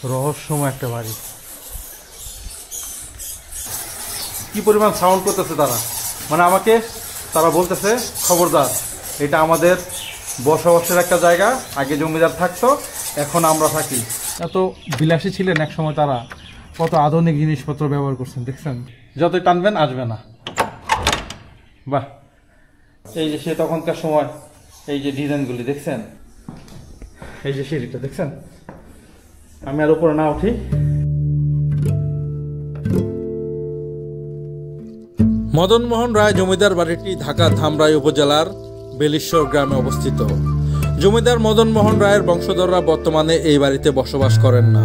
রহস্যময় একটা বাড়ি। কি পরিমাণ সাউন্ড করতেছে তারা, মানে আমাকে তারা বলতেছে খবরদার, এটা আমাদের বসবাসের একটা জায়গা, আগে জমিদার থাকতো, এখন আমরা থাকি। এত বিলাসী ছিলেন এক সময় তারা, কত আধুনিক জিনিসপত্র ব্যবহার করছেন দেখছেন। যতই টানবেন আসবে না। বাহ, এই যে সে তখনকার সময় এই যে ডিজাইনগুলি দেখছেন, এই যে সিঁড়িটা দেখছেন। আমি আর উপরে না উঠি। মদন মোহন রায় জমিদার বাড়িটি ঢাকা ধামরাই উপজেলার বেলিশ্বর গ্রামে অবস্থিত। জমিদার মদন মোহন রায়ের বংশধররা বর্তমানে এই বাড়িতে বসবাস করেন না।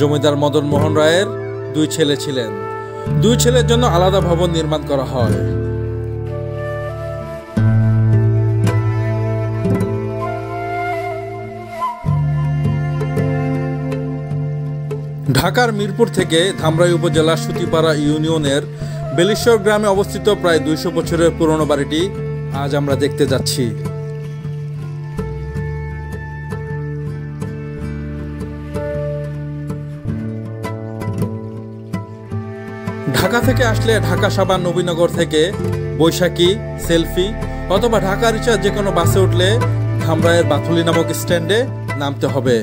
জমিদার মদন মোহন রায়ের 2 ছেলে ছিলেন। 2 ছেলের জন্য আলাদা ভবন নির্মাণ করা হয়। ঢাকার মিরপুর থেকে ধামরাই উপজেলার সুতিপাড়া ইউনিয়নের বেলিশ্বর গ্রামে অবস্থিত প্রায় 200 বছরের পুরনো বাড়িটি আজ আমরা দেখতে যাচ্ছি। ঢাকা থেকে আসলে ঢাকা সাবান নবীনগর থেকে বৈশাখী, সেলফি অথবা ঢাকা রিচার্জ যে কোনো বাসে উঠলে ধামরাইয়ের বাথুলি নামক স্ট্যান্ডে নামতে হবে।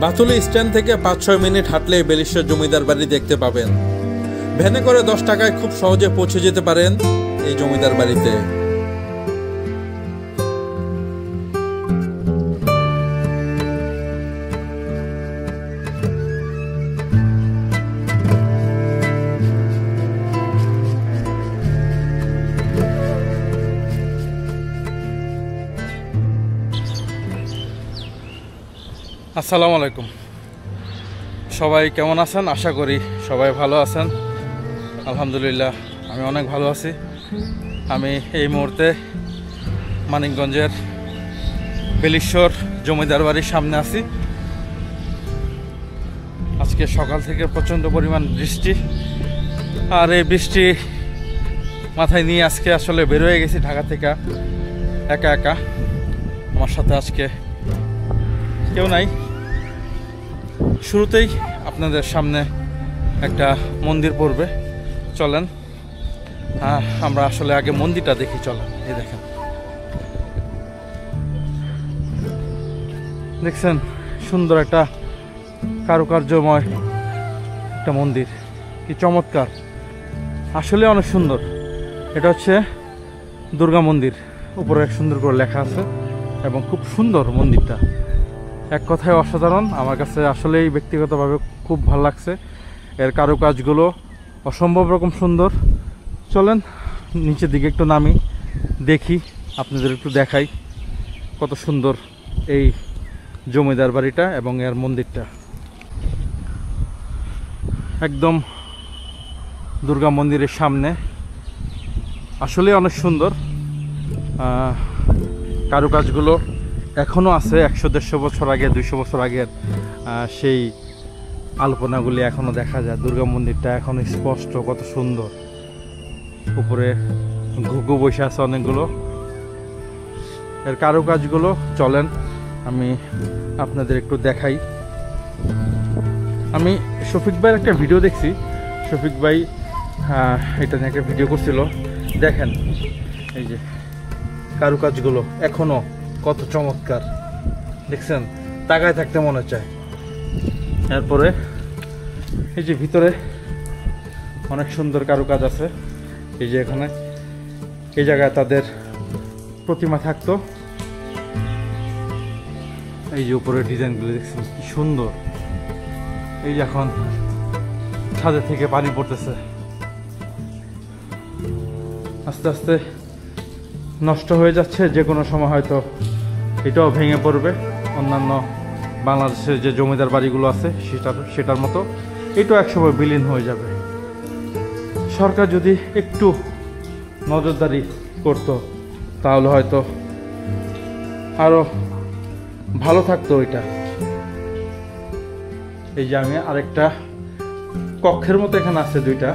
বাথুলি স্ট্যান্ড থেকে 5-6 মিনিট হাঁটলে বেলিশ্বর জমিদার বাড়ি দেখতে পাবেন। ভ্যানে করে 10 টাকায় খুব সহজে পৌঁছে যেতে পারেন এই জমিদার বাড়িতে। আসসালামু আলাইকুম, সবাই কেমন আছেন? আশা করি সবাই ভালো আছেন। আলহামদুলিল্লাহ আমি অনেক ভালো আছি। আমি এই মুহূর্তে মানিকগঞ্জের বেলিশ্বর জমিদার বাড়ির সামনে আছি। আজকে সকাল থেকে প্রচণ্ড পরিমাণ বৃষ্টি, আর এই বৃষ্টি মাথায় নিয়ে আজকে আসলে বের হয়ে গেছি ঢাকা থেকে একা একা। আমার সাথে আজকে কেউ নাই। শুরুতেই আপনাদের সামনে একটা মন্দির পড়বে, চলেন আমরা আসলে আগে মন্দিরটা দেখি। চলেন, এই দেখেন, দেখছেন সুন্দর একটা কারুকার্যময় একটা মন্দির, কি চমৎকার, আসলে অনেক সুন্দর। এটা হচ্ছে দুর্গা মন্দির, উপরে এক সুন্দর করে লেখা আছে এবং খুব সুন্দর মন্দিরটা, এক কথায় অসাধারণ। আমার কাছে আসলেই ব্যক্তিগতভাবে খুব ভালো লাগছে। এর কারুকাজগুলো অসম্ভব রকম সুন্দর। চলেন নিচের দিকে একটু নামি, দেখি, আপনাদের একটু দেখাই কত সুন্দর এই জমিদার বাড়িটা এবং এর মন্দিরটা। একদম দুর্গা মন্দিরের সামনে, আসলে অনেক সুন্দর। কারুকাজগুলো এখনও আছে, 100-150 বছর আগে, 200 বছর আগের সেই আলপনাগুলি এখনও দেখা যায়। দুর্গা মন্দিরটা এখন স্পষ্ট, কত সুন্দর। উপরে ঘুঘু বসে আছে অনেকগুলো। এর কারুকাজগুলো চলেন আমি আপনাদের একটু দেখাই। আমি শফিক ভাইয়ের একটা ভিডিও দেখছি, শফিক ভাই এটা নিয়ে একটা ভিডিও করছিল। দেখেন এই যে কারুকাজগুলো এখনও কত চমৎকার, দেখছেন, তাকায় থাকতে মনে চায়। এরপরে এই যে ভিতরে অনেক সুন্দর কারুকাজ আছে। এই যে এখানে এই জায়গায় তাদের প্রতিমা থাকতো। এই যে উপরে ডিজাইনগুলো দেখছেন কি সুন্দর। এই যে এখন ছাদের থেকে পানি পড়তেছে, আস্তে আস্তে নষ্ট হয়ে যাচ্ছে। যে কোনো সময় হয়তো এটাও ভেঙে পড়বে। অন্যান্য বাংলাদেশের যে জমিদার বাড়িগুলো আছে সেটার মতো এটাও একসময় বিলীন হয়ে যাবে। সরকার যদি একটু নজরদারি করতো তাহলে হয়তো আরো ভালো থাকতো। এটা এই যে আমি আরেকটা কক্ষের মতো এখানে আছে দুইটা।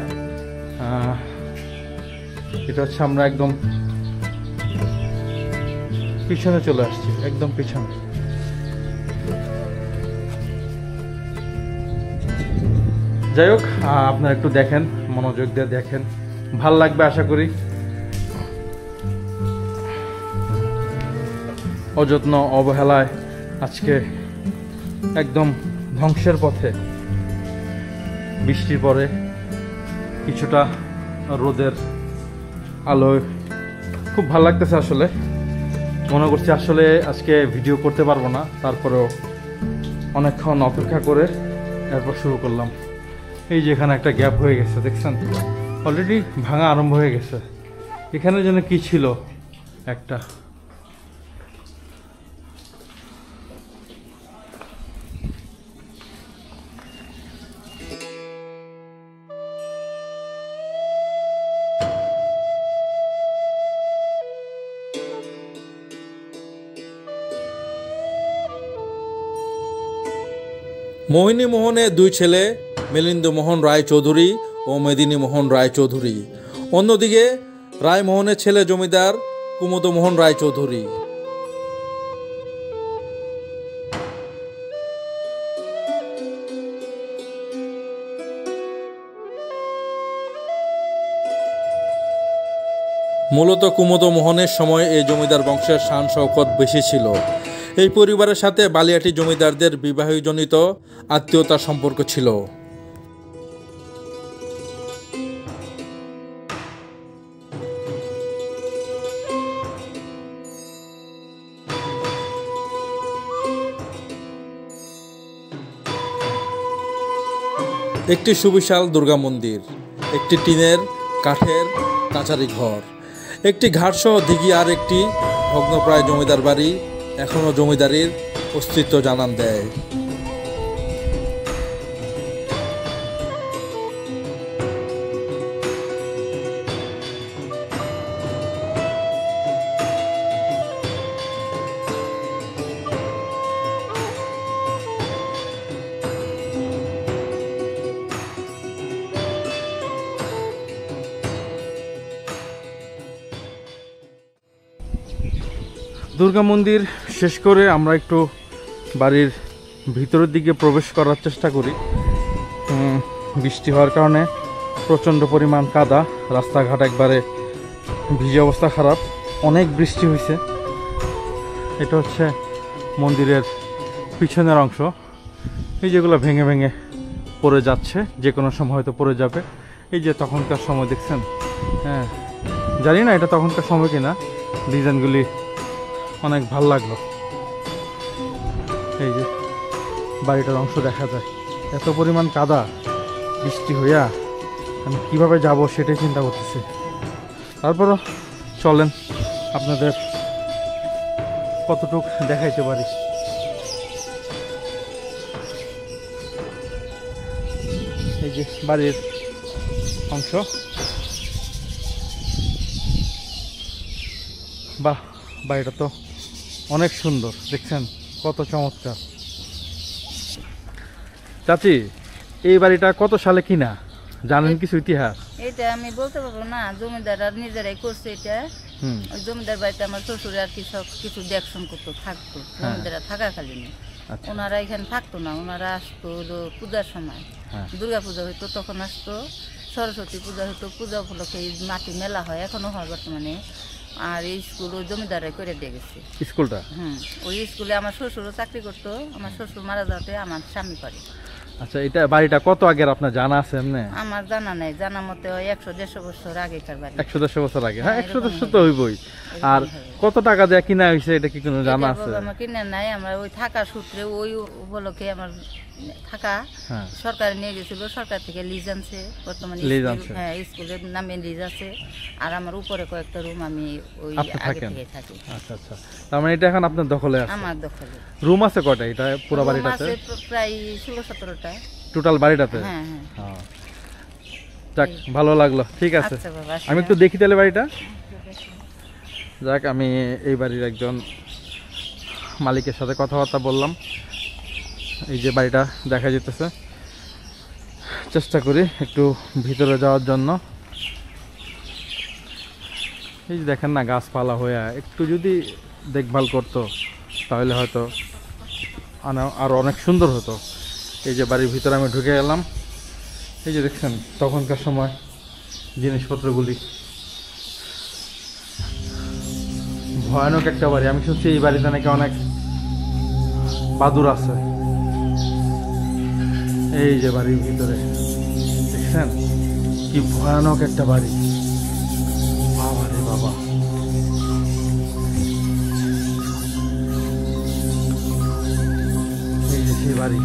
এটা হচ্ছে আমরা একদম পিছনে চলে আসছি, একদম পিছনে। যাই হোক, আপনারা একটু দেখেন, মনোযোগ দিয়ে দেখেন, ভাল লাগবে আশা করি। অযত্ন অবহেলায় আজকে একদম ধ্বংসের পথে। বৃষ্টির পরে কিছুটা রোদের আলোয় খুব ভালো লাগতেছে। আসলে মনে করছি আসলে আজকে ভিডিও করতে পারবো না, তারপরেও অনেকক্ষণ অপেক্ষা করে এরপর শুরু করলাম। এই যে এখানে একটা গ্যাপ হয়ে গেছে, দেখছেন অলরেডি ভাঙা আরম্ভ হয়ে গেছে। এখানে যেন কি ছিল একটা, মোহিনী মোহনে দুই ছেলে, মিলিন্দ মোহন রায় চৌধুরী ও মেদিনী মোহন রায় চৌধুরী। অন্যদিকে রায়মোহনের ছেলে জমিদার কুমুদ মোহন রায় চৌধুরী। মূলত কুমুদ মোহনের সময় এই জমিদার বংশের শান শৌকত বেশি ছিল। এই পরিবারের সাথে বালিয়াটি জমিদারদের বিবাহজনিত আত্মীয়তার সম্পর্ক ছিল। একটি সুবিশাল দুর্গা মন্দির, একটি টিনের কাঠের কাচারি ঘর, একটি ঘাটসহ দিঘি আর একটি ভগ্নপ্রায় জমিদার বাড়ি এখনও জমিদারির অস্তিত্ব জানান দেয়। দুর্গা মন্দির শেষ করে আমরা একটু বাড়ির ভিতরের দিকে প্রবেশ করার চেষ্টা করি। বৃষ্টি হওয়ার কারণে প্রচণ্ড পরিমাণ কাদা, রাস্তাঘাট একবারে ভিজে, অবস্থা খারাপ, অনেক বৃষ্টি হয়েছে। এটা হচ্ছে মন্দিরের পিছনের অংশ। এই যেগুলো ভেঙে ভেঙে পড়ে যাচ্ছে, যে কোনো সময় হয়তো পড়ে যাবে। এই যে তখনকার সময় দেখছেন, হ্যাঁ জানি না এটা তখনকার সময় কিনা, ডিজাইনগুলি অনেক ভাল লাগলো। এই যে বাড়িটার অংশ দেখা যায়, এত পরিমাণ কাদা, বৃষ্টি হইয়া আমি কিভাবে যাব সেটাই চিন্তা করতেছি। তারপরও চলেন আপনাদের কতটুক দেখাইতে পারি। এই যে বাড়ির অংশ, বাহ বাড়িটা তো অনেক সুন্দর, দেখছেন কত চমৎকার। চাচি, এই বাড়িটা কত সালে কিনা জানেন কিছু ইতিহাস? এটা আমি বলতে পারবো না, জমিদাররা নিজেরাই করছে এটা। ওই জমিদার বাড়িতে আমার শ্বশুর আর কি সব কিছু দেখশন করতো, থাকতো জমিদাররা থাকাকালীন। ওনারা এখানে থাকতো না, ওনারা আসতো পূজার সময়, দুর্গা পূজা হইতো তখন আসতো, সরস্বতী পূজা হইতো, পূজা উপলক্ষে মাটি মেলা হয়, এখনো হয় বর্তমানে। আর এই স্কুল ওই জমিদারাই করে দিয়ে গেছে স্কুলটা। ওই স্কুলে আমার শ্বশুরও চাকরি করতো, আমার শ্বশুর মারা যাওয়াতে আমার স্বামী করে। আচ্ছা, এটা বাড়িটা কত আগের আপনার জানা আছে এমনি? আমার জানা নাই, জানা মতে 100-150 বছর আগেকার বাড়ি। 100-150 বছর আগে? হ্যাঁ 100-150 তো হইবই। আর কত টাকা দিয়ে কিনা হয়েছে এটা কি কোনো জানা আছে? আমার কিনে নাই, আমরা ওই থাকা সূত্রে ওই উপলক্ষে আমার থাকা সরকারে নিয়ে গেছিল, সরকার থেকে লিজ আনছে বর্তমানে। হ্যাঁ, স্কুলের নামে লিজ আছে। আর আমার উপরে কয়েকটা রুম আমি ওই আগে থেকে থাকি। আচ্ছা আচ্ছা, তার মানে এটা এখন আপনার দখলে আছে? আমার দখলে। রুম আছে কয়টা এটা পুরো বাড়িটাতে? প্রায় 16-17টা টোটাল বাড়িটাতে। হ্যাঁ হ্যাঁ। যাক, ভালো লাগলো, ঠিক আছে। আমি একটু দেখি তাহলে বাড়িটা। যাক, আমি এই বাড়ির একজন মালিকের সাথে কথাবার্তা বললাম। এই যে বাড়িটা দেখা যেতেছে, চেষ্টা করি একটু ভিতরে যাওয়ার জন্য। এই যে দেখেন না, গাছপালা হয়ে একটু যদি দেখভাল করতো তাহলে হয়তো আরও অনেক সুন্দর হতো। এই যে বাড়ির ভিতরে আমি ঢুকে গেলাম, এই যে দেখছেন তখনকার সময় জিনিসপত্রগুলি, ভয়ানক একটা বাড়ি। আমি শুনছি এই বাড়িতে নাকি অনেক বাদুর আছে। এই যে বাড়ির ভিতরে দেখছেন কি ভয়ানক একটা বাড়ি, বাবা রে বাবা। এই যে সেই বাড়ি,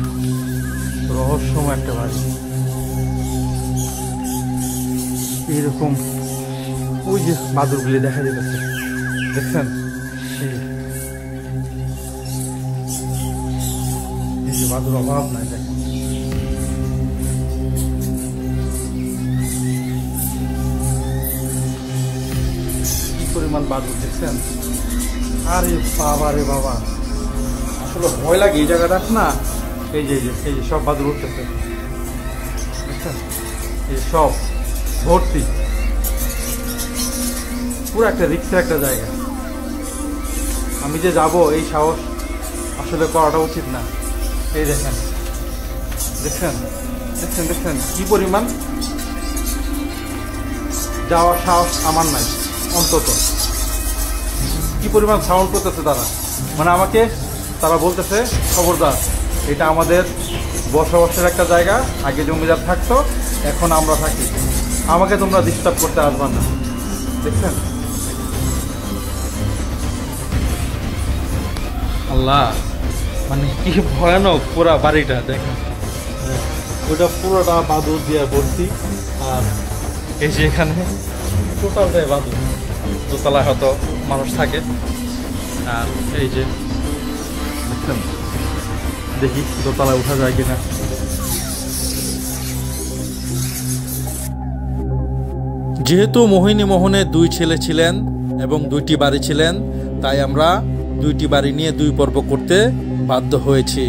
রহস্যময় একটা বাড়ি। এইরকম ওই যে বাদুরগুলি দেখা যেতেছে, দেখছেন? এই যে বাদুর অভাব নাই, দেখেন। কি পরিমাণ বাদুর দেখছেন? আরে বাবা রে বাবা, আসলে ভয় লাগে এই জায়গাটা না। এই যে এই যে সব বাদুর উঠতেছে, দেখছেন? এই যে সব ভর্তি, পুরো একটা রিস্কের একটা জায়গা। আমি যে যাব এই সাহস আসলে করাটা উচিত না। এই দেখেন, দেখছেন দেখছেন দেখছেন কি পরিমাণ, যাওয়ার সাহস আমার নাই। অন্তত কি পরিমাণ সাউন্ড করতেছে তারা, মানে আমাকে তারা বলতেছে খবরদার, এটা আমাদের বসবাসের একটা জায়গা, আগে জমিদার থাকতো, এখন আমরা থাকি, আমাকে তোমরা ডিস্টার্ব করতে আসবা না। দেখছেন? আল্লাহ, মানে কি ভয়ানক পুরা বাড়িটা দেখেন। ওইটা পুরোটা বাদুর দিয়ে ভর্তি, আর এই যে এখানে টোটালটাই বাদুর। দোতলায় হয়তো মানুষ থাকে। আর এই যে দেখছেন, দেখি দোতলায় উঠা যায় কিনা। যেহেতু মোহিনী মোহনে 2 ছেলে ছিলেন এবং 2টি বাড়ি ছিলেন, তাই আমরা 2টি বাড়ি নিয়ে 2 পর্ব করতে বাধ্য হয়েছি।